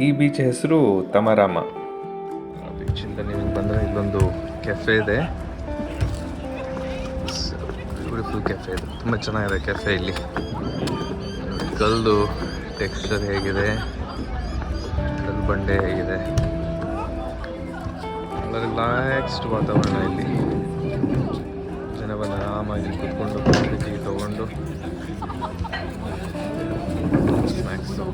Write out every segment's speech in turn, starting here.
ಈ ಬೀಚ್ ಹೆಸರು ತಮರಾಮ ಬೀಚಿಂದ ನೀವು ಬಂದರೆ ಇಲ್ಲೊಂದು ಕೆಫೆ ಇದೆ. ಬ್ಯೂಟಿಫುಲ್ ಕೆಫೆ ಇದೆ, ತುಂಬ ಚೆನ್ನಾಗಿದೆ ಕೆಫೆ. ಇಲ್ಲಿ ಕಲ್ಲು ಟೆಕ್ಸ್ಚರ್ ಹೇಗಿದೆ, ಕಲ್ಲು ಬಂಡೆ ಹೇಗಿದೆ, ರಿಲ್ಯಾಕ್ಸ್ಡ್ ವಾತಾವರಣ. ಇಲ್ಲಿ ಜನ ಬಂದು ಆರಾಮಾಗಿ ಕೂತ್ಕೊಂಡು ಟೀ ತೊಗೊಂಡು ಸ್ನ್ಯಾಕ್ಸು.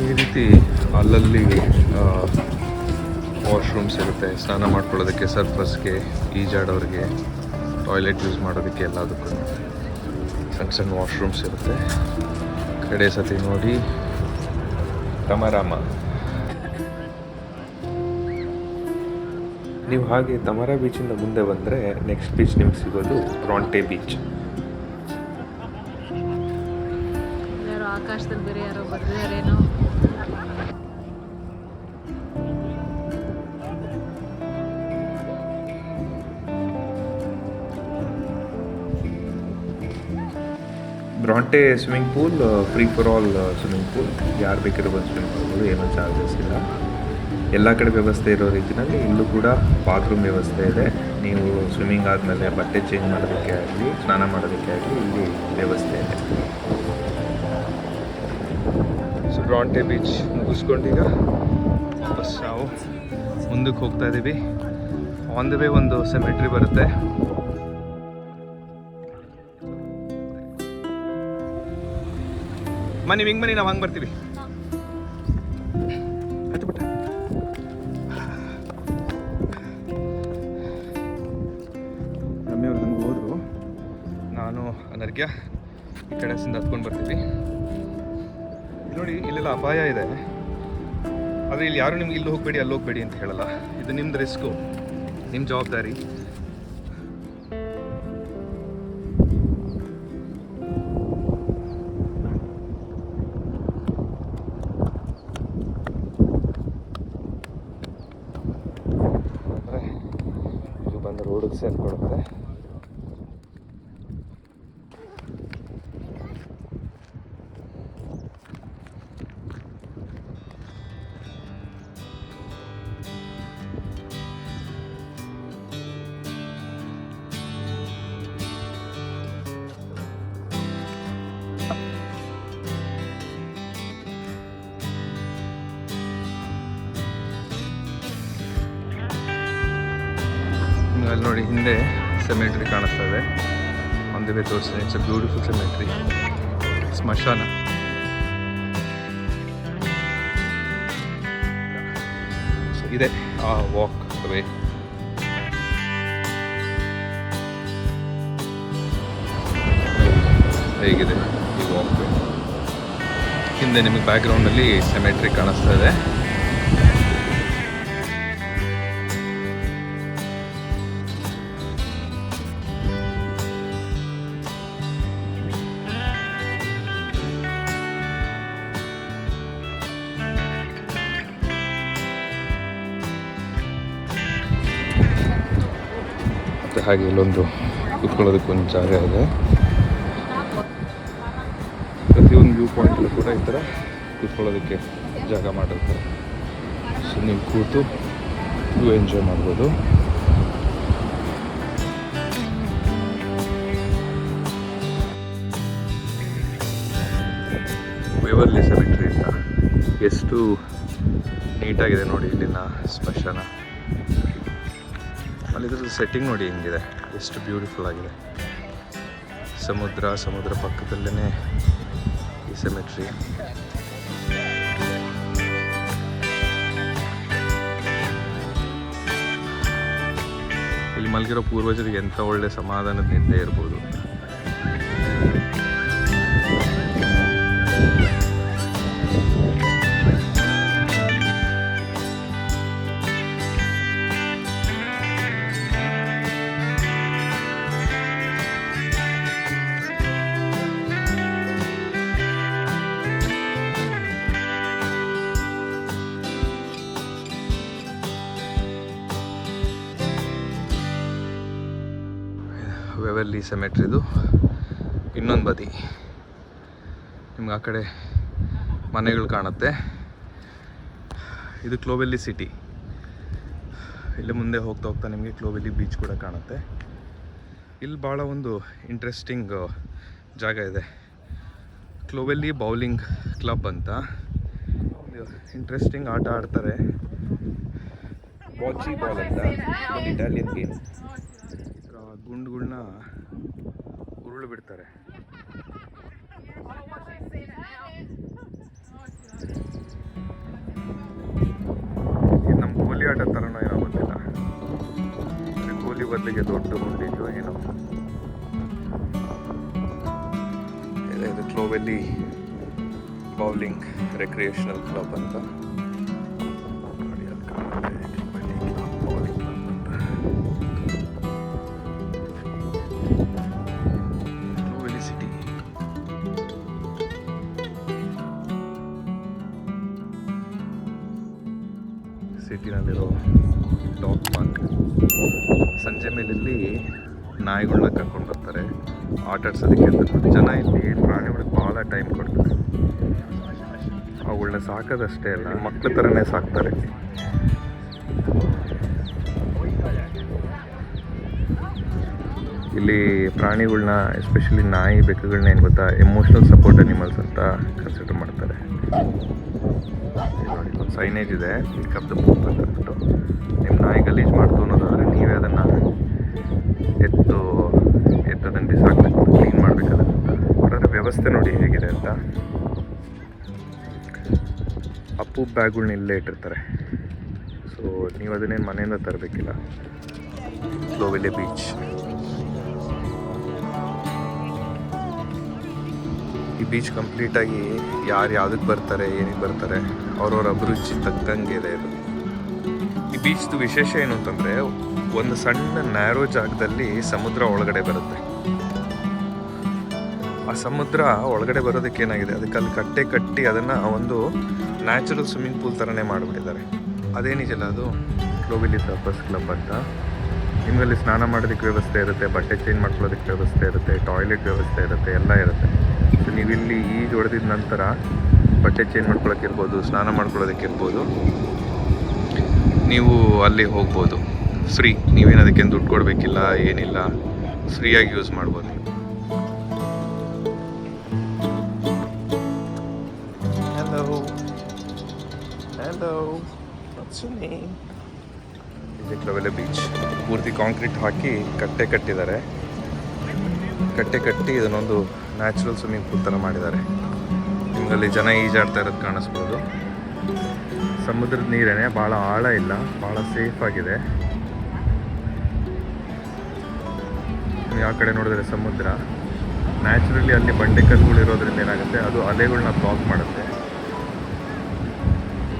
ಈ ರೀತಿ ಅಲ್ಲಲ್ಲಿ ವಾಶ್ರೂಮ್ಸ್ ಇರುತ್ತೆ, ಸ್ನಾನ ಮಾಡ್ಕೊಳ್ಳೋದಕ್ಕೆ, ಸರ್ಫರ್ಸ್ಗೆ, ಈಜಾಡೋರಿಗೆ, ಟಾಯ್ಲೆಟ್ ಯೂಸ್ ಮಾಡೋದಕ್ಕೆ ಎಲ್ಲದಕ್ಕೂ ಸಣ್ಣ ಸಣ್ಣ ವಾಶ್ರೂಮ್ಸ್ ಇರುತ್ತೆ. ಕಡೆ ಸತಿ ನೋಡಿ ತಮರಾಮ. ನೀವು ಹಾಗೆ ತಮರಾ ಬೀಚಿಂದ ಮುಂದೆ ಬಂದರೆ ನೆಕ್ಸ್ಟ್ ಬೀಚ್ ನಿಮ್ಗೆ ಸಿಗೋದು ಬ್ರಾಂಟೆ ಬೀಚ್. ಆಕಾಶದಲ್ಲಿ ಬೇರೆ ಯಾರೋ ಬರ್ದಿದಾರೇನೋ. Bronte swimming pool free for all swimming pool, ಯಾರು ಬೇಕಾದ್ರೂ ಬಂದು ಸ್ವಿಮ್ ಮಾಡ್ಬೋದು, ಏನೂ ಚಾರ್ಜಸ್ ಇಲ್ಲ. ಎಲ್ಲ ಕಡೆ ವ್ಯವಸ್ಥೆ ಇರೋ ರೀತಿಯಲ್ಲಿ ಇಲ್ಲೂ ಕೂಡ ಬಾತ್ರೂಮ್ ವ್ಯವಸ್ಥೆ ಇದೆ. ನೀವು ಸ್ವಿಮ್ಮಿಂಗ್ ಆದಮೇಲೆ ಬಟ್ಟೆ ಚೇಂಜ್ ಮಾಡೋದಕ್ಕೆ ಆಗಲಿ, ಸ್ನಾನ ಮಾಡೋದಕ್ಕೆ ಆಗಲಿ ಇಲ್ಲಿ ವ್ಯವಸ್ಥೆ ಇದೆ. ಸೊ ಬ್ರಾಂಟೆ ಬೀಚ್ ಮುಗಿಸ್ಕೊಂಡೀಗ ವಾಪಸ್ ನಾವು ಮುಂದಕ್ಕೆ ಹೋಗ್ತಾ ಇದ್ದೀವಿ. ಆನ್ ದ ವೇ ಒಂದು ಸೆಮೆಟ್ರಿ ಬರುತ್ತೆ. ನೀವು ಹಿಂಗೆ ಬನ್ನಿ, ನಾವು ಹಂಗೆ ಬರ್ತೀವಿ. ಆಯ್ತು ಬಿಟ್ಟ. ರಮ್ಯವ್ರು ಹಂಗೆ ಹೋದ್ರು, ನಾನು ಅನರ್ಘ್ಯ ಈ ಕಡೆಯಿಂದ ಹತ್ಕೊಂಡು ಬರ್ತೀವಿ. ನೋಡಿ ಇಲ್ಲೆಲ್ಲ ಅಪಾಯ ಇದೆ, ಆದರೆ ಇಲ್ಲಿ ಯಾರು ನಿಮ್ಗೆ ಇಲ್ಲಿ ಹೋಗಬೇಡಿ ಅಲ್ಲಿ ಹೋಗಬೇಡಿ ಅಂತ ಹೇಳಲ್ಲ. ಇದು ನಿಮ್ದು ರಿಸ್ಕು, ನಿಮ್ಮ ಜವಾಬ್ದಾರಿ. ಬಂದು ರೋಡಿಗೆ ಸೇರ್ಕೊಡುತ್ತೆ. ಅಲ್ಲಿ ನೋಡಿ ಹಿಂದೆ ಸೆಮೆಟ್ರಿ ಕಾಣಿಸ್ತಾ ಇದೆ. ಆನ್ ದಿ ವೇ ತೋರಿಸ್ತೀನಿ. ಇಟ್ಸ್ ಅ ಬ್ಯೂಟಿಫುಲ್ ಸೆಮೆಟ್ರಿ, ಸ್ಮಶಾನ. ಸೊ ಇದೆ ಆ ವಾಕ್ ವೇ. ಹೇಗಿದೆ ಈ ವಾಕ್ ವೇ. ಹಿಂದೆ ನಿಮಗೆ ಬ್ಯಾಕ್ಗ್ರೌಂಡಲ್ಲಿ ಸೆಮೆಟ್ರಿ ಕಾಣಿಸ್ತಾ ಇದೆ. ಹಾಗೆ ಇಲ್ಲೊಂದು ಕೂತ್ಕೊಳ್ಳೋದಕ್ಕೊಂದು ಜಾಗ ಇದೆ. ಪ್ರತಿಯೊಂದು ವ್ಯೂ ಪಾಯಿಂಟಲ್ಲೂ ಕೂಡ ಈ ಥರ ಕೂತ್ಕೊಳ್ಳೋದಕ್ಕೆ ಜಾಗ ಮಾಡಿರ್ತಾರೆ. ಸೊ ನೀವು ಕೂತು ವ್ಯೂ ಎಂಜಾಯ್ ಮಾಡ್ಬೋದು. ವೇವರ್ಲಿ ಸೆಮೆಟ್ರಿ ಅಂತ ಎಷ್ಟು ನೀಟಾಗಿದೆ ನೋಡಿ ಇಲ್ಲಿನ ಸ್ಮಶಾನ. ಅಲ್ಲಿದ್ರದ್ದು ಸೆಟ್ಟಿಂಗ್ ನೋಡಿ ಹೆಂಗಿದೆ, ಎಷ್ಟು ಬ್ಯೂಟಿಫುಲ್ ಆಗಿದೆ. ಸಮುದ್ರ ಪಕ್ಕದಲ್ಲೇ ಈ ಸೆಮೆಟ್ರಿ. ಇಲ್ಲಿ ಮಲಗಿರೋ ಪೂರ್ವಜರಿಗೆ ಎಂಥ ಒಳ್ಳೆ ಸಮಾಧಾನದ ನಿದ್ದೆ ಇರ್ಬೋದು. ಕ್ಲೋವೆಲ್ಲಿ ಸೆಮೆಟ್ರಿದು ಇನ್ನೊಂದು ಬದಿ. ನಿಮ್ಗೆ ಆ ಕಡೆ ಮನೆಗಳು ಕಾಣುತ್ತೆ. ಇದು ಕ್ಲೋವೆಲ್ಲಿ ಸಿಟಿ. ಇಲ್ಲೇ ಮುಂದೆ ಹೋಗ್ತಾ ಹೋಗ್ತಾ ನಿಮಗೆ ಕ್ಲೋವೆಲ್ಲಿ ಬೀಚ್ ಕೂಡ ಕಾಣುತ್ತೆ. ಇಲ್ಲಿ ಭಾಳ ಒಂದು ಇಂಟ್ರೆಸ್ಟಿಂಗ್ ಜಾಗ ಇದೆ, ಕ್ಲೋವೆಲ್ಲಿ ಬೌಲಿಂಗ್ ಕ್ಲಬ್ ಅಂತ. ಇಂಟ್ರೆಸ್ಟಿಂಗ್ ಆಟ ಆಡ್ತಾರೆ, ಬಾಚಿ ಬಾಲ್ ಅಂತ, ಒಂದು ಇಟಾಲಿಯನ್ ಗೇಮ್. ಗುಂಡುಗಳನ್ನ ಉರುಳು ಬಿಡ್ತಾರೆ. ಇದು ನಮ್ಮ ಗೋಲಿ ಆಟ ಥರನೋ ಏನೋ ಗೊತ್ತಿಲ್ಲ, ಗೋಲಿ ಬದಲಿಗೆ ದೊಡ್ಡ ಗುಂಡಿದ್ದು ಏನೋ. ಇದು ಕ್ಲೋವೆಲ್ಲಿ ಬೌಲಿಂಗ್ ರೆಕ್ರಿಯೇಷನಲ್ ಕ್ಲಬ್ ಅಂತ. ಸಿಟಿನಲ್ಲಿರೋ ಡಾಗ್ ಪಾರ್ಕ್. ಸಂಜೆ ಮೇಲೆ ಇಲ್ಲಿ ನಾಯಿಗಳನ್ನ ಕರ್ಕೊಂಡು ಬರ್ತಾರೆ ಆಟ ಆಡ್ಸೋದಕ್ಕೆ ಅಂತ. ಜನ ಇಲ್ಲಿ ಪ್ರಾಣಿಗಳಿಗೆ ಭಾಳ ಟೈಮ್ ಕೊಡ್ತಾರೆ. ಅವುಗಳನ್ನ ಸಾಕೋದಷ್ಟೇ ಅಲ್ಲ, ಮಕ್ಳ ಥರನೇ ಸಾಕ್ತಾರೆ. ಇಲ್ಲಿ ಪ್ರಾಣಿಗಳನ್ನ, ಎಸ್ಪೆಷಲಿ ನಾಯಿ ಬೆಕ್ಕುಗಳನ್ನ ಏನು ಗೊತ್ತಾ, ಎಮೋಷ್ನಲ್ ಸಪೋರ್ಟ್ ಅನಿಮಲ್ಸ್ ಅಂತ ಕನ್ಸಿಡರ್ ಮಾಡ್ತಾರೆ. ನೋಡಿ, ಒಂದು ಸೈನೇಜ್ ಇದೆ, ಪಿಕಪ್ ದ ಪೂಪ್ ಅಂತ ಅಂದ್ಬಿಟ್ಟು. ನಿಮ್ಮ ನಾಯಿ ಗಲೀಜು ಮಾಡ್ತು ಅನ್ನೋದಾದರೆ ನೀವೇ ಅದನ್ನು ಎತ್ತದನ್ನು ಬಿಸಾಕಬೇಕು, ಕ್ಲೀನ್ ಮಾಡಬೇಕಾದಂತ. ಅದರ ವ್ಯವಸ್ಥೆ ನೋಡಿ ಹೇಗಿದೆ ಅಂತ. ಅಪ್ಪು ಬ್ಯಾಗ್ಗಳ್ನ ಇಲ್ಲೇ ಇಟ್ಟಿರ್ತಾರೆ. ಸೊ ನೀವು ಅದನ್ನೇನು ಮನೆಯಿಂದ ತರಬೇಕಿಲ್ಲ. ಕ್ಲೋವೆಲ್ಲಿ ಬೀಚ್. ಈ ಬೀಚ್ ಕಂಪ್ಲೀಟಾಗಿ ಯಾರು ಯಾವುದಕ್ಕೆ ಬರ್ತಾರೆ, ಏನಿಗೆ ಬರ್ತಾರೆ, ಅವ್ರವ್ರ ಅಭಿರುಚಿ ತಕ್ಕಂಗೆ ಇದೆ ಇದು. ಈ ಬೀಚ್ದು ವಿಶೇಷ ಏನು ಅಂತಂದರೆ, ಒಂದು ಸಣ್ಣ ನ್ಯಾರೋ ಜಾಗದಲ್ಲಿ ಸಮುದ್ರ ಒಳಗಡೆ ಬರುತ್ತೆ. ಆ ಸಮುದ್ರ ಒಳಗಡೆ ಬರೋದಕ್ಕೆ ಏನಾಗಿದೆ, ಅದಕ್ಕೆ ಅಲ್ಲಿ ಕಟ್ಟೆ ಕಟ್ಟಿ ಅದನ್ನು ಒಂದು ನ್ಯಾಚುರಲ್ ಸ್ವಿಮ್ಮಿಂಗ್ ಪೂಲ್ ಥರನೇ ಮಾಡಿಬಿಟ್ಟಿದ್ದಾರೆ. ಅದೇನಿದೆಯಲ್ಲ, ಅದು ಕ್ಲೋವೆಲ್ಲಿ ಸರ್ಫಸ್ ಕ್ಲಬ್ ಅಂತ. ನಿಮ್ಮಲ್ಲಿ ಸ್ನಾನ ಮಾಡೋದಕ್ಕೆ ವ್ಯವಸ್ಥೆ ಇರುತ್ತೆ, ಬಟ್ಟೆ ಚೇಂಜ್ ಮಾಡ್ಕೊಳ್ಳೋದಕ್ಕೆ ವ್ಯವಸ್ಥೆ ಇರುತ್ತೆ, ಟಾಯ್ಲೆಟ್ ವ್ಯವಸ್ಥೆ ಇರುತ್ತೆ, ಎಲ್ಲ ಇರುತ್ತೆ. ಸೊ ನೀವಿಲ್ಲಿ ಈಜು ಹೊಡೆದಿದ ನಂತರ ಬಟ್ಟೆ ಚೇಂಜ್ ಮಾಡ್ಕೊಳ್ಳೋಕ್ಕಿರ್ಬೋದು, ಸ್ನಾನ ಮಾಡ್ಕೊಳ್ಳೋದಕ್ಕಿರ್ಬೋದು, ನೀವು ಅಲ್ಲಿ ಹೋಗ್ಬೋದು ಫ್ರೀ. ನೀವೇನು ಅದಕ್ಕೇನು ದುಡ್ಡು ಕೊಡಬೇಕಿಲ್ಲ, ಏನಿಲ್ಲ, ಫ್ರೀಯಾಗಿ ಯೂಸ್ ಮಾಡ್ಬೋದು ನೀವು. Hello, what's your name? ಇದು ಕ್ಲೋವೆಲ್ಲಿ ಬೀಚ್. ಪೂರ್ತಿ ಕಾಂಕ್ರೀಟ್ ಹಾಕಿ ಕಟ್ಟೆ ಕಟ್ಟಿದ್ದಾರೆ. ಕಟ್ಟೆ ಕಟ್ಟಿ ಇದನ್ನೊಂದು ನ್ಯಾಚುರಲ್ ಸ್ವಿಮ್ಮಿಂಗ್ ಪೂಲ್ ಥರ ಮಾಡಿದ್ದಾರೆ. ನಿಮ್ಮಲ್ಲಿ ಜನ ಈಜಾಡ್ತಾ ಇರೋದು ಕಾಣಿಸ್ಬೋದು. ಸಮುದ್ರದ ನೀರೇನೆ, ಭಾಳ ಆಳ ಇಲ್ಲ, ಭಾಳ ಸೇಫ್ ಆಗಿದೆ. ಯಾವ ಕಡೆ ನೋಡಿದ್ರೆ ಸಮುದ್ರ. ನ್ಯಾಚುರಲಿ ಅಲ್ಲಿ ಬಂಡೆಕಲ್ಲುಗಳು ಇರೋದ್ರಿಂದ ಏನಾಗುತ್ತೆ, ಅದು ಅಲೆಗಳನ್ನ ಬ್ಲಾಕ್ ಮಾಡುತ್ತೆ.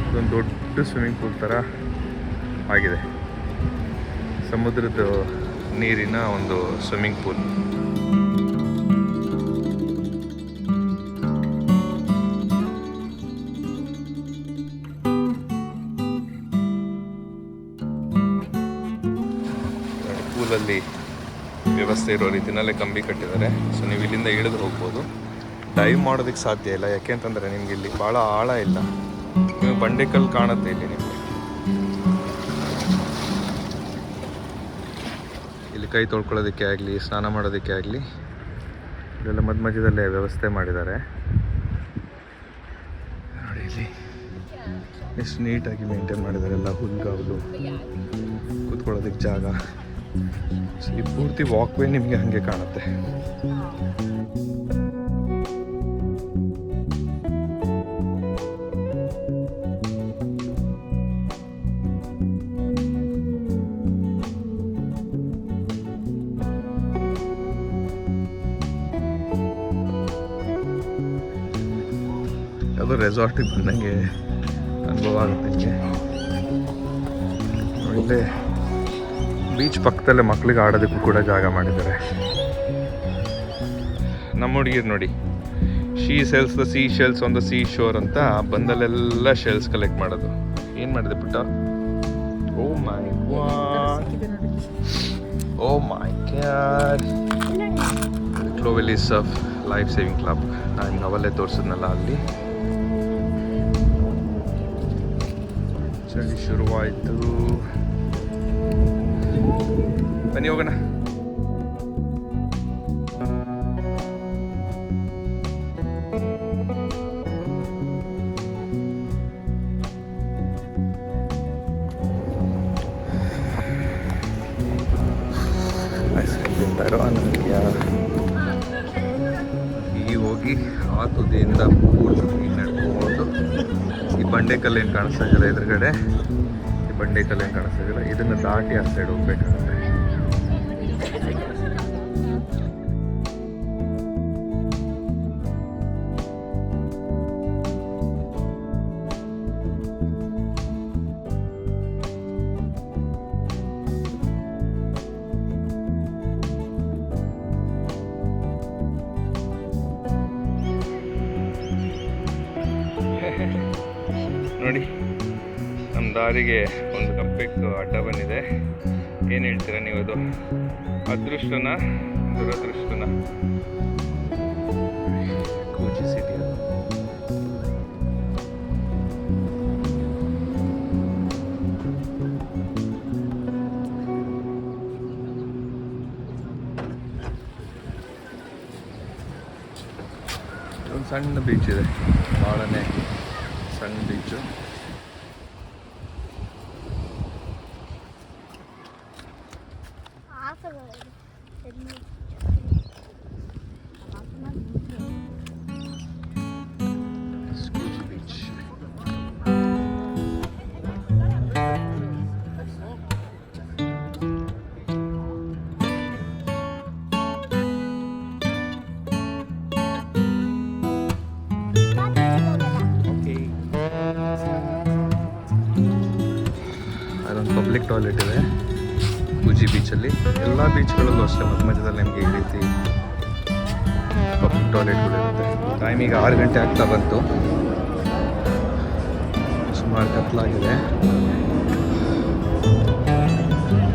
ಇದೊಂದು ದೊಡ್ಡ ಸ್ವಿಮ್ಮಿಂಗ್ ಪೂಲ್ ಥರ ಆಗಿದೆ, ಸಮುದ್ರದ ನೀರಿನ ಒಂದು ಸ್ವಿಮ್ಮಿಂಗ್ ಪೂಲ್. ಪೂಲಲ್ಲಿ ವ್ಯವಸ್ಥೆ ಇರೋ ರೀತಿಯಲ್ಲೇ ಕಂಬಿ ಕಟ್ಟಿದ್ದಾರೆ. ಸೊ ನೀವು ಇಲ್ಲಿಂದ ಇಳಿದು ಹೋಗ್ಬೋದು. ಡೈವ್ ಮಾಡೋದಕ್ಕೆ ಸಾಧ್ಯ ಇಲ್ಲ, ಯಾಕೆ ಅಂತಂದರೆ ನಿಮ್ಗೆ ಇಲ್ಲಿ ಭಾಳ ಆಳ ಇಲ್ಲ. ನೀವು ಬಂಡೆಕಲ್ಲು ಕಾಣುತ್ತೆ ಇಲ್ಲಿ ನಿಮಗೆ. ಇಲ್ಲಿ ಕೈ ತೊಳ್ಕೊಳ್ಳೋದಕ್ಕೆ ಆಗಲಿ, ಸ್ನಾನ ಮಾಡೋದಕ್ಕೆ ಆಗಲಿ, ಇದೆಲ್ಲ ಮಧ್ಯ ಮಧ್ಯದಲ್ಲೇ ವ್ಯವಸ್ಥೆ ಮಾಡಿದ್ದಾರೆ. ನೋಡಿ ಇಲ್ಲಿ ಎಷ್ಟು ನೀಟಾಗಿ ಮೇಂಟೈನ್ ಮಾಡಿದ್ದಾರೆ. ಎಲ್ಲ ಹುಲ್ಗಾವಲು, ಕೂತ್ಕೊಳ್ಳೋದಕ್ಕೆ ಜಾಗ. ಸೊ ಈ ಪೂರ್ತಿ ವಾಕ್ವೇ ನಿಮಗೆ ಹಾಗೆ ಕಾಣುತ್ತೆ. ಯಾವುದೋ ರೆಸಾರ್ಟಿಗೆ ಬಂದಂಗೆ ಅನುಭವ ಆಗುತ್ತೆ ನಿಮಗೆ. ಒಳ್ಳೆ ಬೀಚ್ ಪಕ್ಕದಲ್ಲೇ ಮಕ್ಳಿಗೆ ಆಡೋದಕ್ಕೂ ಕೂಡ ಜಾಗ ಮಾಡಿದ್ದಾರೆ. ನಮ್ಮ ಹುಡುಗಿರು ನೋಡಿ, she sells the sea shells on the sea shore ಅಂತ ಬಂದಲ್ಲೆಲ್ಲ ಶೆಲ್ಸ್ ಕಲೆಕ್ಟ್ ಮಾಡೋದು. ಏನು ಮಾಡಿದೆ ಪುಟ್ಟ? Oh my god, oh my god. Clovelly's of life saving club. ನಾನು ನಿಮ್ಗೆ ಅವಲ್ಲೇ ತೋರಿಸಿದ್ನಲ್ಲ ಅಲ್ಲಿ. ಚಳಿ ಶುರುವಾಯಿತು. ಬನ್ನಿ ಹೋಗೋಣ. ಈ ಹೋಗಿ ಆ ತುದಿಯಿಂದ ಪೂರ್ತಿ ನಡ್ಕೊಂಡು ಈ ಬಂಡೆಕಲ್ಲು ಏನು ಕಾಣಿಸ್ತಾ ಇದೆಯಲ್ಲ ಎದುರುಗಡೆ, ಈ ಬಂಡೆಕಲ್ಲು ಏನು ಕಾಣಿಸ್ತಾ ಇದೆಯಲ್ಲ ಇದನ್ನು ದಾಟಿ ಆ ಸೈಡ್ ಹೋಗ್ಬೇಕಾಗುತ್ತೆ. ನೋಡಿ, ನಮ್ಮ ದಾರಿಗೆ ಒಂದು ಕಂಪೆಕ್ಕು ಅಡ್ಡ ಬಂದಿದೆ. ಏನು ಹೇಳ್ತೀರಾ ನೀವು? ಅದು ಅದೃಷ್ಟನ ದುರದೃಷ್ಟನ? ಕೋಜಿ ಸಿಟಿ ಅದು. ಒಂದು ಸಣ್ಣ ಬೀಚ್ ಇದೆ, ಭಾಳನೇ ಸಣ್ಣ ಬೀಚು. Coogee Beach. ಅದೊಂದು ಪಬ್ಲಿಕ್ ಟಾಯ್ಲೆಟ್ ಇದೆ ಕೂಜಿ ಬೀಚಲ್ಲಿ. ಎಲ್ಲ ಬೀಚ್ಗಳಲ್ಲೂ ಅಷ್ಟೇ ಮಧ್ಯ ಮಧ್ಯದಲ್ಲಿ ನಿಮಗೆ ಈ ರೀತಿ ಪಬ್ಲಿಕ್ ಟಾಯ್ಲೆಟ್ಗಳು ಇರುತ್ತೆ. ಟೈಮ್ ಈಗ 6 ಗಂಟೆ ಆಗ್ತಾ ಬಂತು. ಸುಮಾರು ಕತ್ಲಾಗಿದೆ.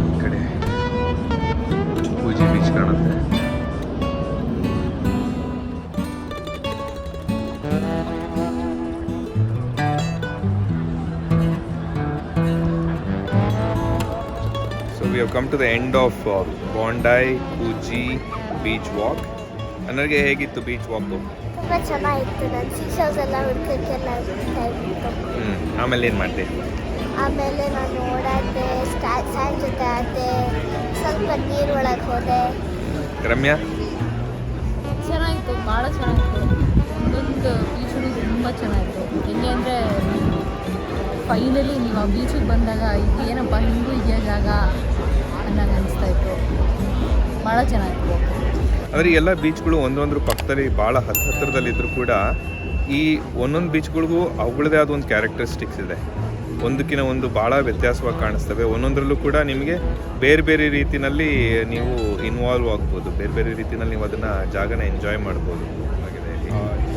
ಈ ಕಡೆ ಕೂಜಿ ಬೀಚ್ ಕಾಣುತ್ತೆ. We have come to the end of Bondi Coogee Beach walk. ನನಗೆ ಹೇಗಿತ್ತು ಬೀಚ್ ವಾಕು? ತುಂಬ ಚೆನ್ನಾಗಿತ್ತು. ನಾನು ಸೀಶಲ್ಸ್ ಎಲ್ಲ ಹುಡ್ಕೋಕ್ಕೆಲ್ಲ ಇತ್ತು. ಆಮೇಲೆ ಏನು ಮಾಡಿದೆ? ಆಮೇಲೆ ನಾನು ಓಡಾಡಿದೆ, ಸ್ಯಾಂಡ್ ಜೊತೆ ಆಡಿದೆ, ಸ್ವಲ್ಪ ನೀರು ಒಳಗೆ ಹೋದೆ. ರಮ್ಯಾ? ಚೆನ್ನಾಗಿತ್ತು, ಭಾಳ ಚೆನ್ನಾಗಿತ್ತು. ಒಂದೊಂದು ಬೀಚ್ಗಳು ತುಂಬ ಚೆನ್ನಾಗಿತ್ತು. ಹೆಂಗೆ ಅಂದರೆ ಫೈನಲಿ ನೀವು ಆ ಬೀಚಿಗೆ ಬಂದಾಗ ಏನಪ್ಪ ಹಿಂಗೂ ಇದೆಯಾ ಜಾಗ ಅನ್ನಂಗೆ ಅನಿಸ್ತಾ ಇತ್ತು. ಭಾಳ ಚೆನ್ನಾಗಿತ್ತು. ಅಂದರೆ ಎಲ್ಲ ಬೀಚ್ಗಳು ಒಂದೊಂದ್ರ ಪಕ್ಕದಲ್ಲಿ ಭಾಳ ಹತ್ತಿರದಲ್ಲಿದ್ದರೂ ಕೂಡ ಈ ಒಂದೊಂದು ಬೀಚ್ಗಳಿಗೂ ಅವುಗಳದೇ ಆದ ಒಂದು ಕ್ಯಾರೆಕ್ಟರಿಸ್ಟಿಕ್ಸ್ ಇದೆ. ಒಂದಕ್ಕಿಂತ ಒಂದು ಭಾಳ ವ್ಯತ್ಯಾಸವಾಗಿ ಕಾಣಿಸ್ತವೆ. ಒಂದೊಂದರಲ್ಲೂ ಕೂಡ ನಿಮಗೆ ಬೇರೆ ಬೇರೆ ರೀತಿಯಲ್ಲಿ ನೀವು ಇನ್ವಾಲ್ವ್ ಆಗ್ಬೋದು, ಬೇರೆ ಬೇರೆ ರೀತಿಯಲ್ಲಿ ನೀವು ಅದನ್ನು ಜಾಗನ ಎಂಜಾಯ್ ಮಾಡ್ಬೋದು.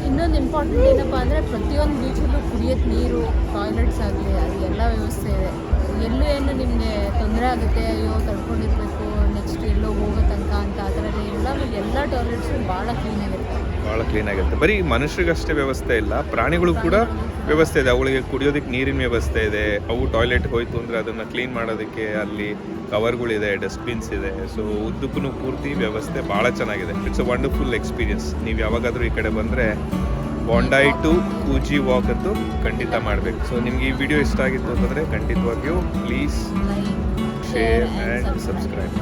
ಇನ್ನೊಂದು ಇಂಪಾರ್ಟೆಂಟ್ ಏನಪ್ಪ ಅಂದರೆ ಪ್ರತಿಯೊಂದು ಬೀಚಲ್ಲೂ ಕುಡಿಯೋಕ್ಕೆ ನೀರು, ಟಾಯ್ಲೆಟ್ಸ್ ಆಗಲಿ ಅದು ಎಲ್ಲ ವ್ಯವಸ್ಥೆ ಇದೆ. ಎಲ್ಲೂ ಏನು ನಿಮಗೆ ತೊಂದರೆ ಆಗುತ್ತೆ, ಅಯ್ಯೋ ತಡ್ಕೊಂಡಿರ್ಬೇಕು ನೆಕ್ಸ್ಟ್ ಎಲ್ಲೋ ಹೋಗೋ ತನಕ ಅಂತ ಆ ಥರ ಎಲ್ಲ ಟಾಯ್ಲೆಟ್ಸು ಭಾಳ ಕ್ಲೀನಾಗಿರುತ್ತೆ. ಬರೀ ಮನುಷ್ಯರಿಗಷ್ಟೇ ವ್ಯವಸ್ಥೆ ಇಲ್ಲ, ಪ್ರಾಣಿಗಳು ಕೂಡ ವ್ಯವಸ್ಥೆ ಇದೆ. ಅವುಗಳಿಗೆ ಕುಡಿಯೋದಕ್ಕೆ ನೀರಿನ ವ್ಯವಸ್ಥೆ ಇದೆ. ಅವು ಟಾಯ್ಲೆಟ್ಗೆ ಹೋಯ್ತು ಅಂದರೆ ಅದನ್ನು ಕ್ಲೀನ್ ಮಾಡೋದಕ್ಕೆ ಅಲ್ಲಿ ಕವರ್ಗಳಿದೆ, ಡಸ್ಟ್ಬಿನ್ಸ್ ಇದೆ. ಸೊ ಉದ್ದಕ್ಕೂ ಪೂರ್ತಿ ವ್ಯವಸ್ಥೆ ಭಾಳ ಚೆನ್ನಾಗಿದೆ. It's a wonderful experience. ನೀವು ಯಾವಾಗಾದರೂ ಈ ಕಡೆ ಬಂದರೆ ಬಾಂಡೈ ಟು ಕೂಜಿ ವಾಕ್ ಅಂತೂ ಖಂಡಿತ ಮಾಡಬೇಕು. ಸೊ ನಿಮ್ಗೆ ಈ ವಿಡಿಯೋ ಇಷ್ಟ ಆಗಿತ್ತು ಅಂತಂದರೆ ಖಂಡಿತವಾಗಿಯೂ ಪ್ಲೀಸ್ ಶೇರ್ ಆ್ಯಂಡ್ ಸಬ್ಸ್ಕ್ರೈಬ್.